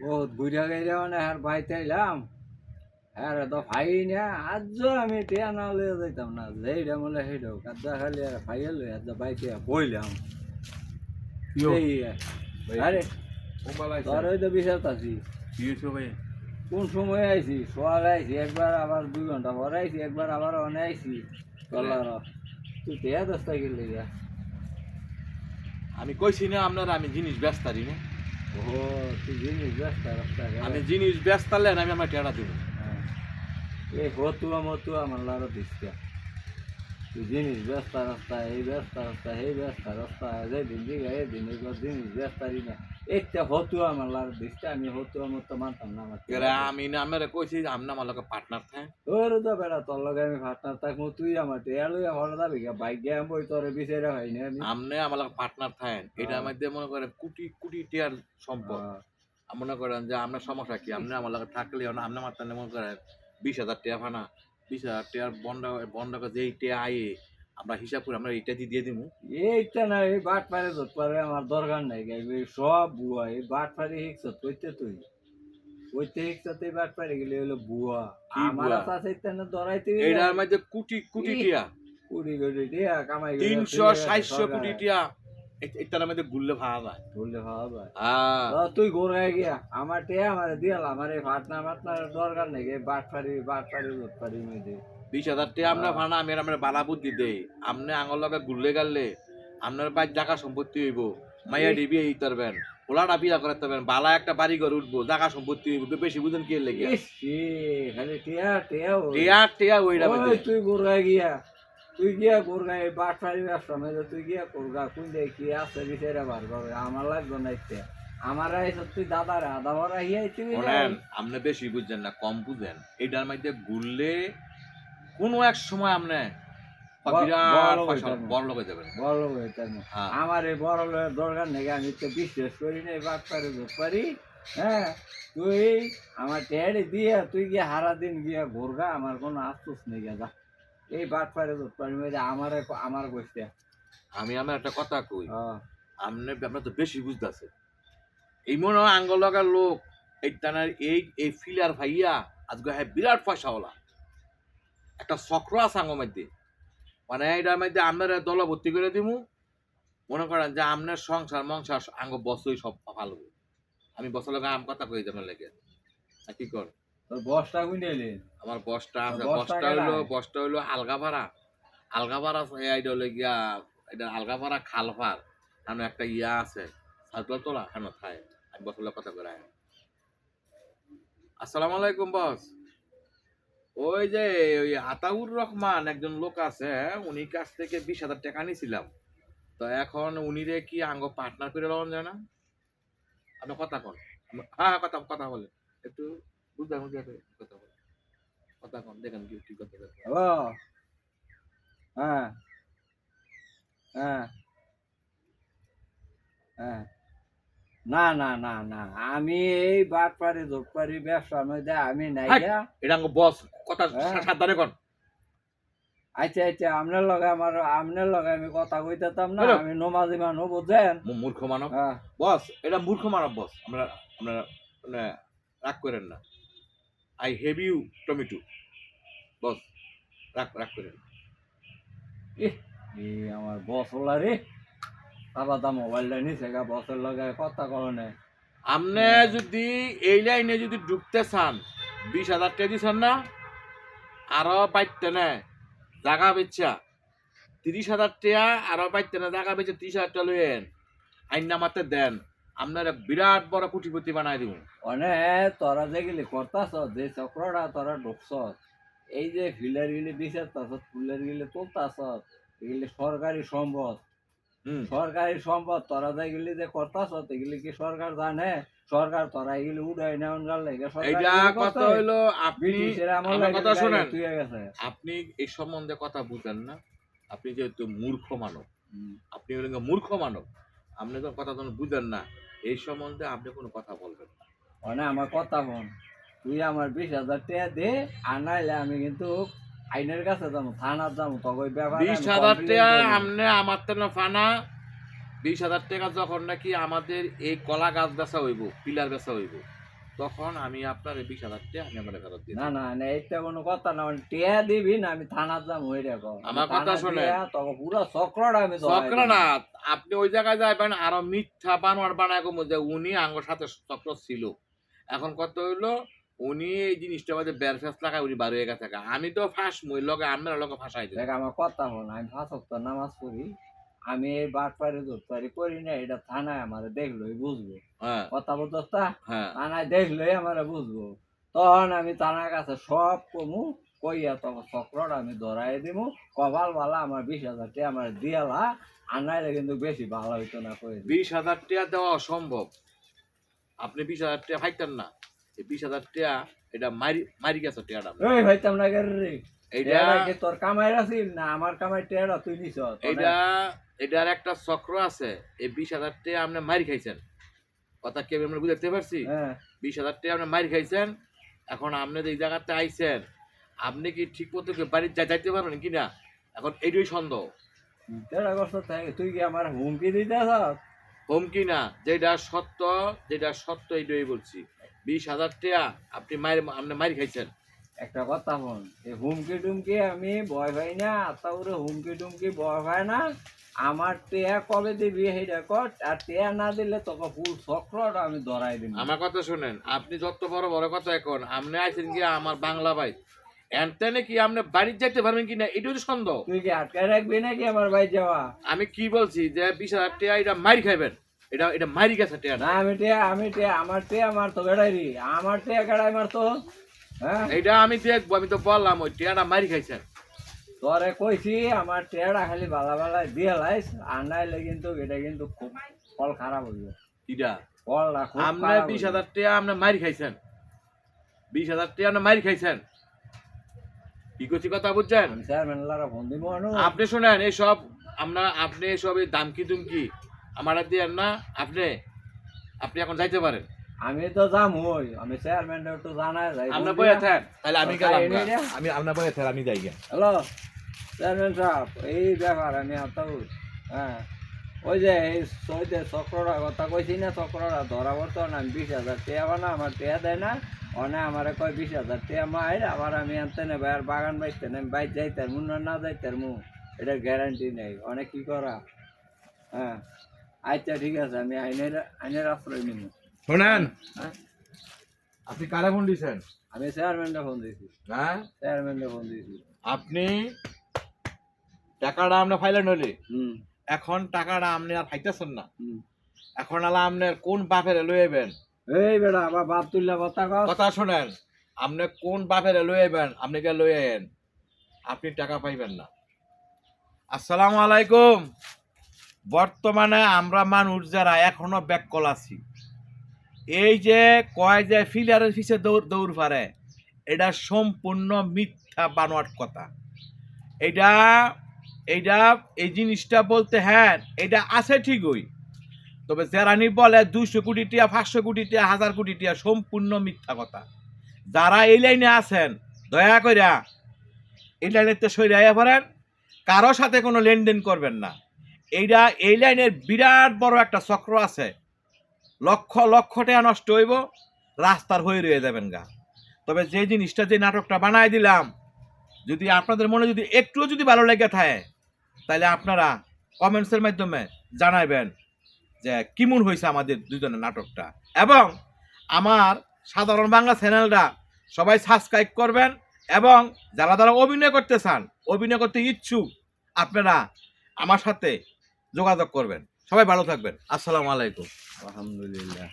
বহুত ঘুরে গেলে মানে আর বাইতে এলাম আর তো ভাই না আজ আমি টিয়া না লইয়া যাইতাম না যেইটা বলে সেইটাও কাজা খালি আর ভাই এলো আজ বাইতে বইলাম এই আরে তোর ওই তো বিচার আছি কোন সময় আইছি সকালে আইছি একবার আবার 2 ঘন্টা পরে আইছি একবার আবার অনে আইছি চলার তুই টিয়া দশটা গেলে আমি কইছি না আপনারা আমি জিনিস ব্যস্তারি না ও তুই জিনিস ব্যস্ত রাস্তা আমি জিনিস ব্যস্তালেন আমি আমার টেড়া দিব এই হতুয়া মতুয়া আমার লারো দিচ্ছে তুই জিনিস ব্যস্ত রাস্তা এই ব্যস্ত রাস্তা এই ব্যস্ত রাস্তা যেদিন দিকে এদিন এগুলো জিনিস ব্যস্তারি না একটা হতুয়া আমার লারো দিচ্ছে আমি হতুয়া মতো মানতাম না আমার আমি না আমার কইছি যে আপনি আমার লগে পার্টনার থাকেন তোর তো বেড়া তোর লগে আমি পার্টনার থাকবো তুই আমার টেয়া লইয়া হল যাবি বাইক গিয়ে আমি বই তোর বিচারে হয়নি আমি আপনি আমার লগে পার্টনার থাকেন এটার মধ্যে মনে করেন কোটি কোটি টিয়ার সম্পদ মনে করেন যে আপনার সমস্যা কি আপনি আমার লগে থাকলে আপনি আমার তাহলে মনে করেন 20,000 টাকা ফানা 20,000 টাকার বন্ডা যেই টিয়া আয়ে আমরা হিসাব করে আমরা এইটা দিয়ে দিব এইটা না এই বাট পারে ধর পারে আমার দরকার নাই গাইবে সব বুয়া এই বাট পারে হিকছ কইতে তুই কইতে হিকছ তুই বাট পারে গেলে হলো বুয়া আমার আছে তেনে ধরাইতে এইটার মধ্যে কোটি কোটি টিয়া কোটি কোটি টিয়া কামাই 300-400 কোটি টিয়া এটার মধ্যে গুললে ভাবা যায় বললে ভাবা যায় হ্যাঁ তুই গোরায় গিয়া আমার টিয়া আমার দিয়াল আমার এই ফাটনার দরকার নেই বাট পারি ধর পারি মধ্যে 20,000 টাকা আমরা ভাড়া আমি আমরা বালা বুদ্ধি দেই আপনি আঙুল লগে গুললে গেলে আপনার বাইর জায়গা সম্পত্তি হইব মাইয়া ডিবি এই তরবেন ওলাটা বিয়া করাতে পারবেন বালা একটা বাড়ি ঘর উঠবো জায়গা সম্পত্তি হইব বেশি বুঝেন কি লেগে খালি টিয়া টিয়া টিয়া টিয়া ওইটা তুই গোরায় গিয়া তুই গিয়া গোরগা এই বাট পারি ব্যবসা মেয়ে তুই গিয়া গোরগা কোন দেয় কি আছে বিচারে বার করবে আমার লাগবে না ইচ্ছে আমার তুই দাদারে আধা ভরা হিয়াইছি আপনি বেশি বুঝছেন না কম বুঝেন এটার মধ্যে ঘুরলে কোনো এক সময় আপনি বড় লোক হয়ে যাবেন আমার এই বড় লোকের দরকার নেই আমি তো বিশ্বাস করি না বাট পারি ধর পারি হ্যাঁ তুই আমার টেড়ে দিয়ে তুই গিয়ে হারা দিন গিয়া গোরগা আমার কোনো আফসোস নেই গা এই বাট পারে ধর পারি আমার গোষ্ঠী আমি আমার একটা কথা কই আপনার তো বেশি বুঝতেছে এই মনে হয় আঙ্গল লাগার লোক এই টানার এই ফিলার ভাইয়া আজকে হ্যাঁ বিরাট পয়সাওয়ালা একটা চক্র আছে আঙ্গ মধ্যে মানে এটার মধ্যে আপনার দল ভর্তি করে দিব মনে করেন যে আপনার সংসার আঙ্গ বসই সব ভালো আমি বছর লাগে আম কথা কই দেবেন লেগে কি কর তোর বসটা বুঝলি আমার বসটা আছে বসটা হইলো আলগাপাড়া এইটা হলো গিয়া এটা আলগাপাড়া খালপার কারণ একটা ইয়া আছে সাইকেল তোলা কেন খায় আমি বছর কথা করে আসসালামু আলাইকুম বস ওই যে ওই আতাউর রহমান একজন লোক আছে উনি কাছ থেকে 20,000 টাকা নিয়েছিলাম তো এখন উনি রে কি আঙ্গ পার্টনার করে লওয়া যায় না আপনি কথা কন হ্যাঁ কথা বলে একটু বুঝতে কথা বলে কথা কন দেখেন কি ঠিক কথা হ্যালো হ্যাঁ হ্যাঁ হ্যাঁ না না না না আমি এই বাট পারি ধোপ পারি ব্যবসার মধ্যে আমি নাই এটা বস কথা সাবধানে কর আচ্ছা আচ্ছা আপনার লগে আমি কথা কইতাম না আমি নমাজি মানুষ বুঝছেন মূর্খ মানব বস এটা মূর্খ মানব বস আমরা মানে রাগ করেন না আই হেভ ইউ টমেটো বস রাগ করেন আমার বস হলা রে বাবা মোবাইলটা নিছে গা বসের লগে কথা কনে আপনি যদি এই লাইনে যদি ঢুকতে চান 20,000 টাকা দিচ্ছেন না আরো পাইতে না জায়গা বেচা 30,000 টাকা আরো পাইতে না জায়গা বেচে 30,000 টাকা লইয়েন আইন নামাতে দেন আপনার বিরাট বড় কোটিপতি বানাই দিব অনে তোরা যেগুলি করতাছ যে চক্রটা তোরা ঢুকছ এই যে ফিলার গিলি বিচারতাছ ফুলের গিলি তুলতাছ এগুলি সরকারি সম্পদ তোরা যেগুলি যে করতাছ এগুলি কি সরকার জানে সরকার তোরা এগুলি উড়াই নেওয়ার লাগে কথা হইলো কথা শুনেন আপনি এই সম্বন্ধে কথা বুঝেন না আপনি যেহেতু মূর্খ মানব আপনি হলেন মূর্খ মানব আপনি তো কথা বুঝেন না এই সম্বন্ধে আপনি কোনো কথা বলবেন না মানে আমার কথা বল তুই আমার 20,000 টাকা দে আর নাইলে আমি কিন্তু আইনের কাছে যাবো থানার যাবো তখন 20,000 টাকা আমনে আমার তো না ফানা 20,000 টাকা যখন নাকি আমাদের এই কলা গাছ বেচা হইব পিলার বেচা হইব তখন আমি আপনার 20,000 টাকা আমি আমার ফেরত দিই। না না না, এইটা কোনো কথা না, টিয়া দিবি না, আমি থানার যাম হয়ে রাখো। আমার কথা শোনেন। তখন পুরো চক্রটা আমি চক্র না, আপনি ওই জায়গায় যাবেন আরো মিথ্যা বানোয়ার বানায় কমু যে উনি আঙ্গর সাথে চক্র ছিল। এখন কত হইলো, উনি এই জিনিসটা মধ্যে বেরফেস লাগায় উনি বার হয়ে গেছে। আমি তো ফাঁস মই লগে আমার লগে ফাঁসাই দিই। দেখ আমার কথা হল, আমি 5 ওয়াক্ত নামাজ পড়ি, আমি এই বাটপারি দোটপারি করি না, এটা থানায় আমার দেখলোই বুঝবো। হ্যাঁ কথা বলতা, হ্যাঁ থানায় দেখলোই আমার বুঝবো। তখন আমি থানার কাছে সব কমু, কইয়া তখন চক্রটা আমি ধরাই দিমু। কপাল বালা আমার 20,000 টাকা আমার দিয়ালা, আর নাইলে কিন্তু বেশি ভালো হইতো না কই। 20,000 টাকা দেওয়া অসম্ভব। আপনি 20,000 টাকা খাইতেন না, এই 20,000 টাকা এটা মারি মারি গেছে টাকাটা। এই ভাইতাম না কে রে, এইটা কি তোর কামাই আছিল না আমার কামাই টেরা তুই নিছ? এটার একটা চক্র আছে। এই 20,000 টাকা আপনি মারি খাইছেন, কথা কি আমরা বুঝতে পারছি? 20,000 টাকা আপনি মারি খাইছেন। এখন আপনি এই জায়গাতে আইছেন, আপনি কি ঠিক মতো বাড়ি যাইতে পারবেন কিনা, এখন এইটাই সন্দেহ। টেরা কষ্ট তুই কি আমার হুমকি দিতেছ? হুমকি না, যেটা সত্য এইটাই বলছি। 20,000 টাকা আপনি মারি খাইছেন। একটা কথা বল, এই হুমকি টুমকি আমি ভয় পাই না, তারপরে হুমকি টুমকি ভয় পাই না। আমার টেয়া কবে দিবি সেইটা কর, আর টেয়া না দিলে তোকে ফুল চক্রটা আমি ধরাই দিব। আমার কথা শুনেন, আপনি যত বড় বড় কথা এখন আপনি আইছেন কি আমার বাংলা ভাই, এনতে নাকি আপনি বাড়ি যাইতে পারবেন কিনা এটাও তো সন্দেহ। তুই কি আটকায় রাখবি নাকি আমার ভাই যাওয়া? আমি কি বলছি যে 20,000 টাকা এটা মারি খাইবেন, এটা মারি গেছে টাকা না, আমি টেয়া আমার টেয়া মারতো বেড়াইরি, আমার টেয়া কেড়াই মারতো। হ্যাঁ এইটা আমি দেখবো, আমি তো বললাম ওই টেয়াটা মারি খাইছেন। তোরে কইছি আমার টেয়াটা খালি বালা বালা দিয়ে লাইস, আর নাইলে কিন্তু এটা কিন্তু খুব ফল খারাপ হইব। এটা ফলটা খুব আপনি খারাপ 20,000 টাকা আপনি মারি খাইছেন, 20,000 টাকা আপনি মারি খাইছেন। কি করছি কথা বুঝছেন? আমি চেয়ারম্যান লারা ফোন দিব আনো। আপনি শুনেন এইসব আপনি এইসব এই দামকি দুমকি আমার দিয়ে না। আপনি এখন যাইতে পারেন। আমি তো যামই, আমি চেয়ারম্যান তো জানাই যাই। আপনার বই আছে, তাহলে আমি গেলাম তাই গা। আমি আপনার বই আছে, আমি যাই গা। হ্যালো চেয়ারম্যান সাহেব, এই ব্যাপার আমি আতাউ। হ্যাঁ ওই যে এই চক্রটা কথা কইছি না, চক্রটা ধরা পড়তো না। আমি 20,000 টাকা বানা, আমার টাকা দেয় না, অনে আমার কয় 20,000 টাকা মায়ের, আবার আমি আনতে নেব আর বাগান বাইতে না, আমি বাইর যাইতার মু না যাইতার মু, এটার গ্যারান্টি নেই। অনেক কি করা। হ্যাঁ আচ্ছা ঠিক আছে, আমি আইনের আশ্রয় নিব। শোনেন, হ্যাঁ আপনি কারে ফোন দিয়েছেন? আমি চেয়ারম্যানটা ফোন দিয়েছি। হ্যাঁ চেয়ারম্যানটা ফোন দিয়েছি। আপনি টাকাটা আপনি ফাইলেন হলে, হুম এখন টাকাটা আপনি আর ফাইতেছেন না। হুম। এখন আলা আপনার কোন বাপের লই আইবেন? এই বেটা আবার বাপ তুললা কথা কস। কথা শোনেন, আপনি কোন বাপের লই আইবেন, আপনি কে লই আইন, আপনি টাকা পাইবেন না। আসসালামু আলাইকুম। বর্তমানে আমরা মানুষ যারা এখনো ব্যাককল আছি, এই যে কয় যে ফিলারের পিছে দৌড় পারে, এটা সম্পূর্ণ মিথ্যা বানোয়াট কথা। এইটা এই জিনিসটা বলতে হ্যাঁ এটা আছে ঠিকই, তবে যারানি বলে 200 কোটি টিয়া, 500 কোটি টিয়া, 1000 কোটি টিয়া, সম্পূর্ণ মিথ্যা কথা। যারা এই লাইনে আছেন দয়া কইরা এই লাইনেতে সইরে আইয়া পড়েন, কারো সাথে কোনো লেনদেন করবেন না। এই লাইনের বিরাট বড় একটা চক্র আছে, লক্ষ লক্ষ টাকা নষ্ট হইব, রাস্তার হয়ে রয়ে যাবেন গা। তবে যে জিনিসটা, যে নাটকটা বানাই দিলাম, যদি আপনাদের মনে যদি একটুও যদি ভালো লেগে থাকে, তাহলে আপনারা কমেন্টসের মাধ্যমে জানাবেন যে কেমন হয়েছে আমাদের দুজনের নাটকটা। এবং আমার সাধারণ বাংলা চ্যানেলটা সবাই সাবস্ক্রাইব করবেন, এবং যারা যারা অভিনয় করতে চান, অভিনয় করতে ইচ্ছুক, আপনারা আমার সাথে যোগাযোগ করবেন। সবাই ভালো থাকবেন। আসসালামু আলাইকুম। আলহামদুলিল্লাহ।